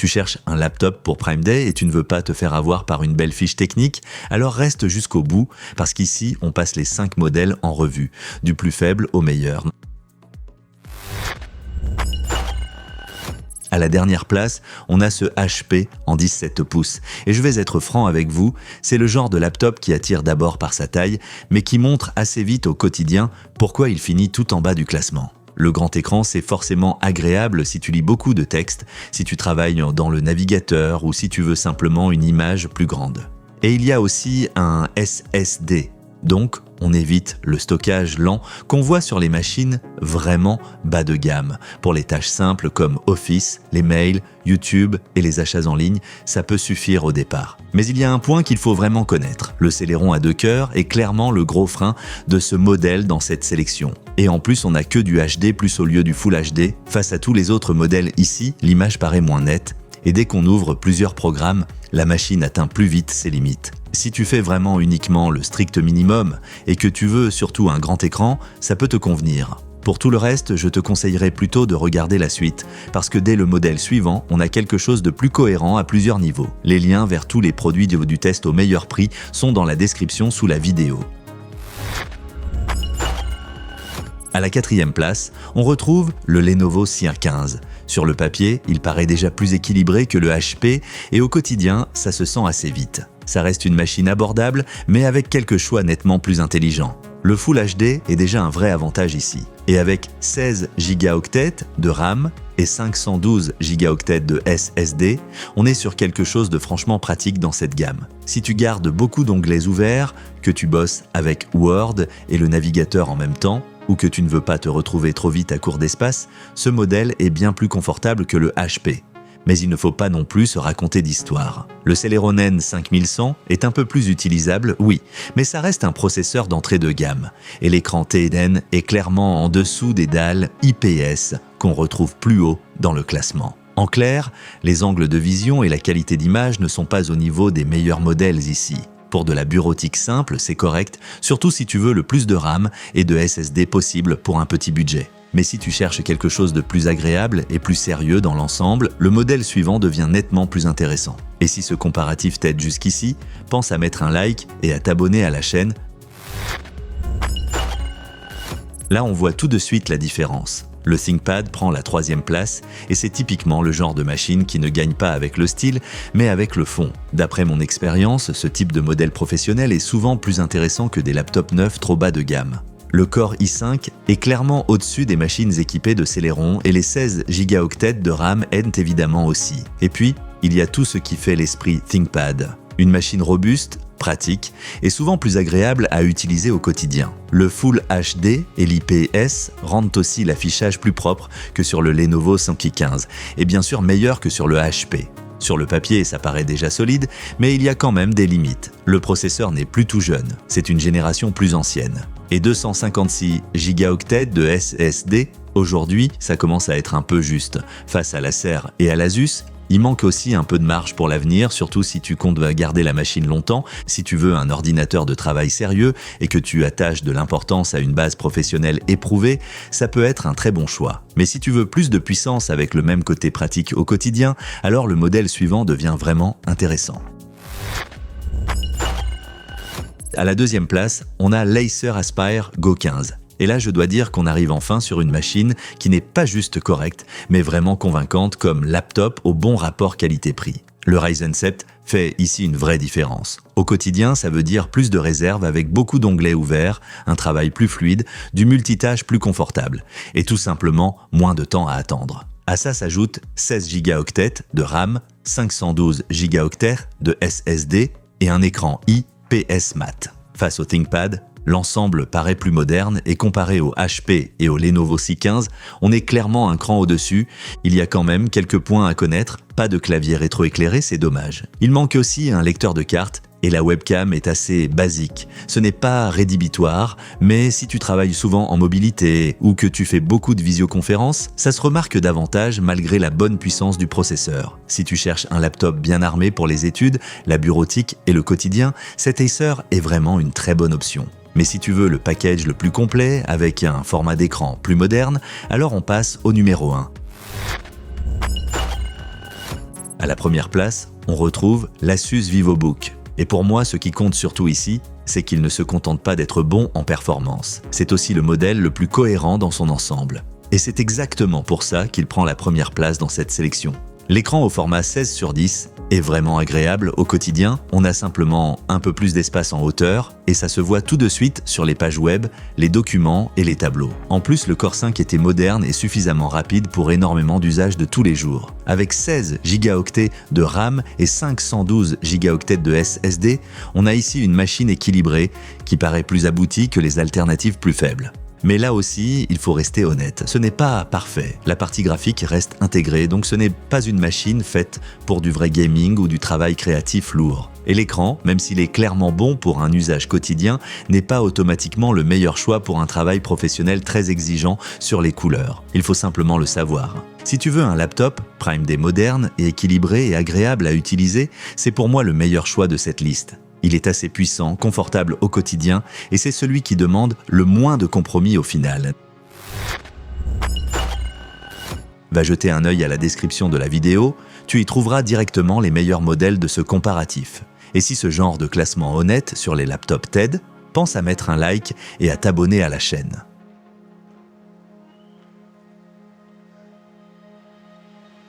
Tu cherches un laptop pour Prime Day et tu ne veux pas te faire avoir par une belle fiche technique? Alors reste jusqu'au bout, parce qu'ici, on passe les 5 modèles en revue, du plus faible au meilleur. À la dernière place, on a ce HP en 17 pouces. Et je vais être franc avec vous, c'est le genre de laptop qui attire d'abord par sa taille, mais qui montre assez vite au quotidien pourquoi il finit tout en bas du classement. Le grand écran, c'est forcément agréable si tu lis beaucoup de textes, si tu travailles dans le navigateur ou si tu veux simplement une image plus grande. Et il y a aussi un SSD. Donc, on évite le stockage lent qu'on voit sur les machines vraiment bas de gamme. Pour les tâches simples comme Office, les mails, YouTube et les achats en ligne, ça peut suffire au départ. Mais il y a un point qu'il faut vraiment connaître. Le Celeron à 2 cœurs est clairement le gros frein de ce modèle dans cette sélection. Et en plus, on n'a que du HD plus au lieu du Full HD. Face à tous les autres modèles ici, l'image paraît moins nette. Et dès qu'on ouvre plusieurs programmes, la machine atteint plus vite ses limites. Si tu fais vraiment uniquement le strict minimum et que tu veux surtout un grand écran, ça peut te convenir. Pour tout le reste, je te conseillerais plutôt de regarder la suite, parce que dès le modèle suivant, on a quelque chose de plus cohérent à plusieurs niveaux. Les liens vers tous les produits du test au meilleur prix sont dans la description sous la vidéo. À la 4e place, on retrouve le Lenovo CR15. Sur le papier, il paraît déjà plus équilibré que le HP et au quotidien, ça se sent assez vite. Ça reste une machine abordable, mais avec quelques choix nettement plus intelligents. Le Full HD est déjà un vrai avantage ici. Et avec 16 Go de RAM et 512 Go de SSD, on est sur quelque chose de franchement pratique dans cette gamme. Si tu gardes beaucoup d'onglets ouverts, que tu bosses avec Word et le navigateur en même temps, ou que tu ne veux pas te retrouver trop vite à court d'espace, ce modèle est bien plus confortable que le HP. Mais il ne faut pas non plus se raconter d'histoire. Le Celeron N5100 est un peu plus utilisable, oui, mais ça reste un processeur d'entrée de gamme. Et l'écran TN est clairement en dessous des dalles IPS qu'on retrouve plus haut dans le classement. En clair, les angles de vision et la qualité d'image ne sont pas au niveau des meilleurs modèles ici. Pour de la bureautique simple, c'est correct, surtout si tu veux le plus de RAM et de SSD possible pour un petit budget. Mais si tu cherches quelque chose de plus agréable et plus sérieux dans l'ensemble, le modèle suivant devient nettement plus intéressant. Et si ce comparatif t'aide jusqu'ici, pense à mettre un like et à t'abonner à la chaîne. Là, on voit tout de suite la différence. Le ThinkPad prend la 3e place et c'est typiquement le genre de machine qui ne gagne pas avec le style, mais avec le fond. D'après mon expérience, ce type de modèle professionnel est souvent plus intéressant que des laptops neufs trop bas de gamme. Le Core i5 est clairement au-dessus des machines équipées de Celeron et les 16 Go de RAM aident évidemment aussi. Et puis, il y a tout ce qui fait l'esprit ThinkPad. Une machine robuste, pratique et souvent plus agréable à utiliser au quotidien. Le Full HD et l'IPS rendent aussi l'affichage plus propre que sur le Lenovo CR15 et bien sûr meilleur que sur le HP. Sur le papier, ça paraît déjà solide, mais il y a quand même des limites. Le processeur n'est plus tout jeune, c'est une génération plus ancienne. Et 256 Go de SSD, aujourd'hui, ça commence à être un peu juste. Face à l'Acer et à l'Asus, il manque aussi un peu de marge pour l'avenir, surtout si tu comptes garder la machine longtemps, si tu veux un ordinateur de travail sérieux et que tu attaches de l'importance à une base professionnelle éprouvée, ça peut être un très bon choix. Mais si tu veux plus de puissance avec le même côté pratique au quotidien, alors le modèle suivant devient vraiment intéressant. À la 2e place, on a l'Acer Aspire Go 15. Et là, je dois dire qu'on arrive enfin sur une machine qui n'est pas juste correcte, mais vraiment convaincante comme laptop au bon rapport qualité-prix. Le Ryzen 7 fait ici une vraie différence. Au quotidien, ça veut dire plus de réserve avec beaucoup d'onglets ouverts, un travail plus fluide, du multitâche plus confortable et tout simplement moins de temps à attendre. À ça s'ajoute 16 Go de RAM, 512 Go de SSD et un écran IPS Mat. Face au ThinkPad, l'ensemble paraît plus moderne et comparé au HP et au Lenovo C15, on est clairement un cran au-dessus. Il y a quand même quelques points à connaître, pas de clavier rétroéclairé, c'est dommage. Il manque aussi un lecteur de cartes et la webcam est assez basique. Ce n'est pas rédhibitoire, mais si tu travailles souvent en mobilité ou que tu fais beaucoup de visioconférences, ça se remarque davantage malgré la bonne puissance du processeur. Si tu cherches un laptop bien armé pour les études, la bureautique et le quotidien, cet Acer est vraiment une très bonne option. Mais si tu veux le package le plus complet, avec un format d'écran plus moderne, alors on passe au numéro 1. À la première place, on retrouve l'Asus VivoBook. Et pour moi, ce qui compte surtout ici, c'est qu'il ne se contente pas d'être bon en performance. C'est aussi le modèle le plus cohérent dans son ensemble. Et c'est exactement pour ça qu'il prend la première place dans cette sélection. L'écran au format 16:10 est vraiment agréable au quotidien. On a simplement un peu plus d'espace en hauteur et ça se voit tout de suite sur les pages web, les documents et les tableaux. En plus, le Core 5 était moderne et suffisamment rapide pour énormément d'usages de tous les jours. Avec 16 Go de RAM et 512 Go de SSD, on a ici une machine équilibrée qui paraît plus aboutie que les alternatives plus faibles. Mais là aussi, il faut rester honnête, ce n'est pas parfait. La partie graphique reste intégrée, donc ce n'est pas une machine faite pour du vrai gaming ou du travail créatif lourd. Et l'écran, même s'il est clairement bon pour un usage quotidien, n'est pas automatiquement le meilleur choix pour un travail professionnel très exigeant sur les couleurs. Il faut simplement le savoir. Si tu veux un laptop, Prime D moderne et équilibré et agréable à utiliser, c'est pour moi le meilleur choix de cette liste. Il est assez puissant, confortable au quotidien et c'est celui qui demande le moins de compromis au final. Va jeter un œil à la description de la vidéo, tu y trouveras directement les meilleurs modèles de ce comparatif. Et si ce genre de classement honnête sur les laptops t'aide, pense à mettre un like et à t'abonner à la chaîne.